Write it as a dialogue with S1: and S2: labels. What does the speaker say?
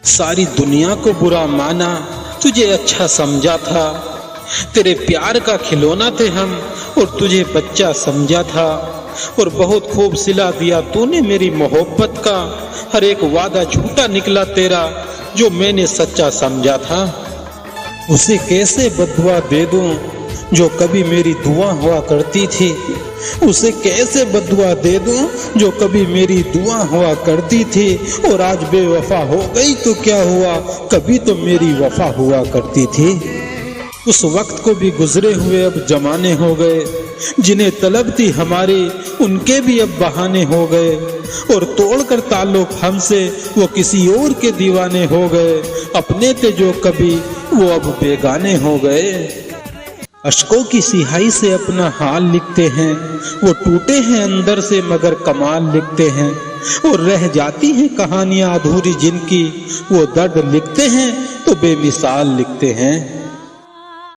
S1: सारी दुनिया को बुरा माना, तुझे अच्छा समझा था। तेरे प्यार का खिलौना थे हम और तुझे बच्चा समझा था। और बहुत खूब सिला दिया तूने मेरी मोहब्बत का। हर एक वादा झूठा निकला तेरा जो मैंने सच्चा समझा था। उसे कैसे बददुआ दे दूं जो कभी मेरी दुआ हुआ करती थी। उसे कैसे बददुआ दे दूं जो कभी मेरी दुआ हुआ करती थी। और आज बेवफा हो गई तो क्या हुआ, कभी तो मेरी वफा हुआ करती थी। उस वक्त को भी गुजरे हुए अब जमाने हो गए, जिन्हें तलब थी हमारी उनके भी अब बहाने हो गए। और तोड़कर ताल्लुक हमसे वो किसी और के दीवाने हो गए। अपने थे जो कभी वो अब बेगाने हो गए। अश्कों की सिहाई से अपना हाल लिखते हैं, वो टूटे हैं अंदर से मगर कमाल लिखते हैं। और रह जाती हैं कहानियां अधूरी जिनकी, वो दर्द लिखते हैं तो बेमिसाल लिखते हैं।